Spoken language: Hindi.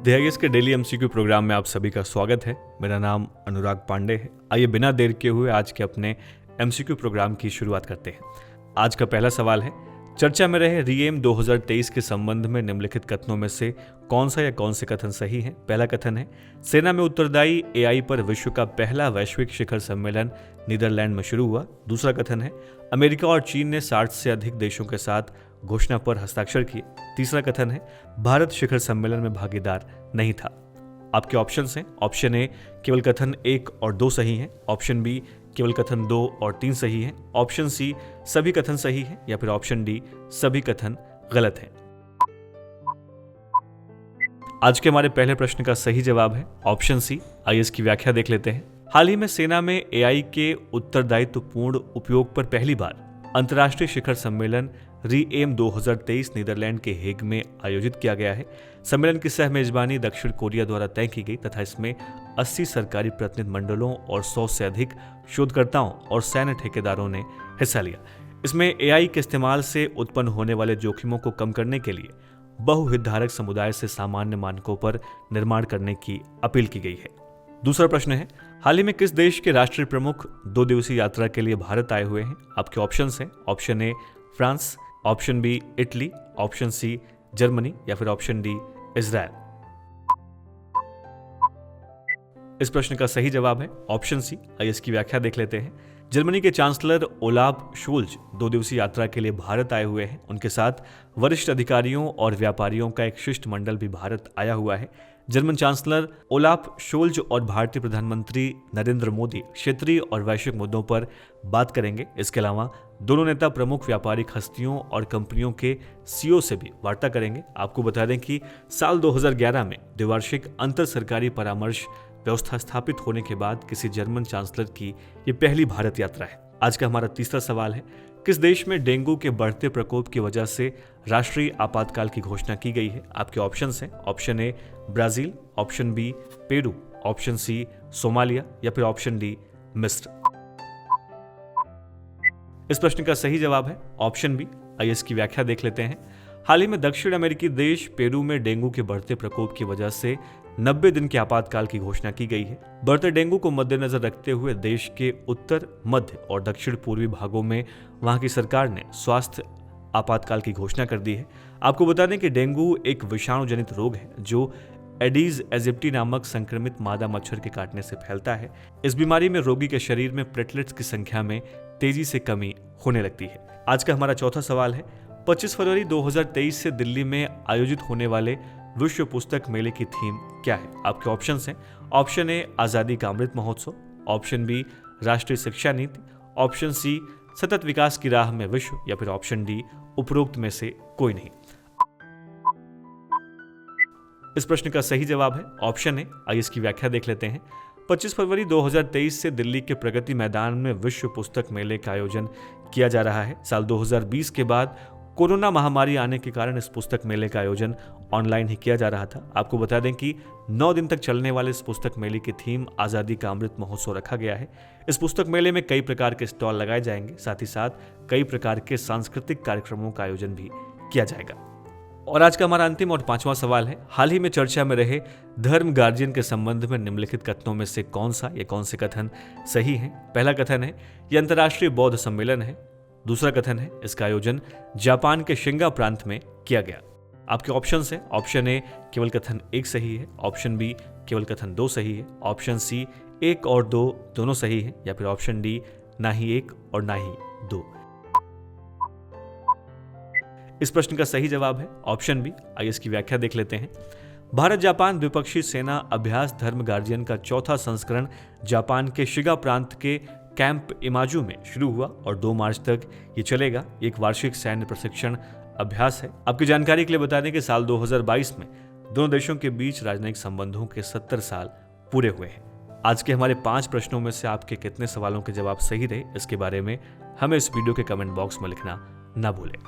द के डेली एमसीक्यू प्रोग्राम में आप सभी का स्वागत है। मेरा नाम अनुराग पांडे है। आइए बिना देर किए हुए आज के अपने एमसीक्यू प्रोग्राम की शुरुआत करते हैं। आज का पहला सवाल है, चर्चा में रहे रीएम 2023 के संबंध में निम्नलिखित कथनों में से कौन सा या कौन से कथन सही है। पहला कथन है, सेना में उत्तरदायी एआई पर विश्व का पहला वैश्विक शिखर सम्मेलन नीदरलैंड में शुरू हुआ। दूसरा कथन है, अमेरिका और चीन ने 60 से अधिक देशों के साथ घोषणा पर हस्ताक्षर किए। तीसरा कथन है, भारत शिखर सम्मेलन में भागीदार नहीं था। आपके ऑप्शंस हैं, ऑप्शन ए केवल कथन 1 और 2 सही हैं, ऑप्शन बी केवल कथन 2 और 3 सही हैं, ऑप्शन सी सभी कथन सही हैं, या फिर ऑप्शन डी सभी कथन गलत हैं। आज के हमारे पहले प्रश्न का सही जवाब है ऑप्शन सी। आइए इसकी व्याख्या देख लेते हैं। हाल ही में सेना में एआई के उत्तरदायित्वपूर्ण उपयोग पर पहली बार अंतर्राष्ट्रीय शिखर सम्मेलन रीएम 2023 नीदरलैंड के हेग में आयोजित किया गया है। सम्मेलन की सह मेजबानी दक्षिण कोरिया द्वारा तय की गई तथा इसमें 80 सरकारी प्रतिनिधि मंडलों और 100 से अधिक शोधकर्ताओं और सैन्य ठेकेदारों ने हिस्सा लिया। इसमें एआई के इस्तेमाल से उत्पन्न होने वाले जोखिमों को कम करने के लिए बहुहितधारक समुदाय से सामान्य मानकों पर निर्माण करने की अपील की गई है। दूसरा प्रश्न है, हाल ही में किस देश के राष्ट्रीय प्रमुख 2 दिवसीय यात्रा के लिए भारत आए हुए हैं। आपके ऑप्शंस हैं, option A France, option B Italy, option C Germany, या फिर ऑप्शन डी इजराइल। इस प्रश्न का सही जवाब है ऑप्शन सी। आइए इसकी व्याख्या देख लेते हैं। जर्मनी के चांसलर ओलाफ शोल्ज 2 दिवसीय यात्रा के लिए भारत आए हुए हैं। उनके साथ वरिष्ठ अधिकारियों और व्यापारियों का एक शिष्टमंडल भी भारत आया हुआ है। जर्मन चांसलर ओलाफ शोल्ज और भारतीय प्रधानमंत्री नरेंद्र मोदी क्षेत्रीय और वैश्विक मुद्दों पर बात करेंगे। इसके अलावा दोनों नेता प्रमुख व्यापारिक हस्तियों और कंपनियों के सीईओ से भी वार्ता करेंगे। आपको बता दें कि साल 2011 में द्विवार्षिक अंतर सरकारी परामर्श व्यवस्था स्थापित होने के बाद किसी जर्मन चांसलर की ये पहली भारत यात्रा है। आज का हमारा तीसरा सवाल है, किस देश में डेंगू के बढ़ते प्रकोप की वजह से राष्ट्रीय आपातकाल की घोषणा की गई है। आपके ऑप्शंस हैं, option A Brazil, option B Peru, option C Somalia, या फिर ऑप्शन डी मिस्र। इस प्रश्न का सही जवाब है ऑप्शन बी। आइए इसकी व्याख्या देख लेते हैं। हाल ही में दक्षिण अमेरिकी देश पेरू में डेंगू के बढ़ते प्रकोप की वजह से 90 दिन के आपातकाल की घोषणा की गई है। बढ़ते डेंगू को मद्देनजर रखते हुए देश के उत्तर, मध्य और दक्षिण पूर्वी भागों में वहां की सरकार ने स्वास्थ्य आपातकाल की घोषणा कर दी है। आपको बता दें कि डेंगू एक विषाणु जनित रोग है जो एडीज एजिप्टी नामक संक्रमित मादा मच्छर के काटने से फैलता है। इस बीमारी में रोगी के शरीर में प्लेटलेट्स की संख्या में तेजी से कमी होने लगती है। आज का हमारा चौथा सवाल है, 25 फरवरी 2023 से दिल्ली में आयोजित होने वाले विश्व पुस्तक मेले की थीम क्या है। आपके ऑप्शंस हैं, ऑप्शन ए आजादी का अमृत महोत्सव, ऑप्शन बी राष्ट्रीय शिक्षा नीति, ऑप्शन सी सतत विकास की राह में विश्व, या फिर ऑप्शन डी उपरोक्त में से कोई नहीं। इस प्रश्न का सही जवाब है ऑप्शन ए। आइए इसकी व्याख्या देख लेते हैं। 25 फरवरी 2023 से दिल्ली के प्रगति मैदान में विश्व पुस्तक मेले का आयोजन किया जा रहा है। साल 2020 के बाद कोरोना महामारी आने के कारण इस पुस्तक मेले का आयोजन ऑनलाइन ही किया जा रहा था। आपको बता दें कि 9 दिन तक चलने वाले इस पुस्तक मेले की थीम आजादी का अमृत महोत्सव रखा गया है। इस पुस्तक मेले में कई प्रकार के स्टॉल लगाए जाएंगे, साथ ही साथ कई प्रकार के सांस्कृतिक कार्यक्रमों का आयोजन भी किया जाएगा। और आज का हमारा अंतिम और 5वां सवाल है, हाल ही में चर्चा में रहे धर्म गार्जियन के संबंध में निम्नलिखित कथनों में से कौन सा या कौन से कथन सही हैं। पहला कथन है, यह अंतर्राष्ट्रीय बौद्ध सम्मेलन है। दूसरा कथन है, इसका आयोजन जापान के शिंगा प्रांत में किया गया। आपके ऑप्शंस हैं, ऑप्शन ए केवल कथन 1 सही है, ऑप्शन बी केवल कथन 2 सही है, ऑप्शन सी 1 और 2 दोनों सही है, या फिर ऑप्शन डी ना ही 1 और ना ही 2। इस प्रश्न का सही जवाब है ऑप्शन बी। आइए इसकी व्याख्या देख लेते हैं। भारत जापान द्विपक्षीय सेना अभ्यास धर्म गार्जियन का चौथा संस्करण जापान के शिगा प्रांत के कैंप इमाजू में शुरू हुआ और 2 मार्च तक ये चलेगा। एक वार्षिक सैन्य प्रशिक्षण अभ्यास है। आपकी जानकारी के लिए बता दें कि साल 2022 में दोनों देशों के बीच राजनयिक संबंधों के 70 साल पूरे हुए हैं। आज के हमारे 5 प्रश्नों में से आपके कितने सवालों के जवाब सही रहे, इसके बारे में हमें इस वीडियो के कमेंट बॉक्स में लिखना ना भूलें।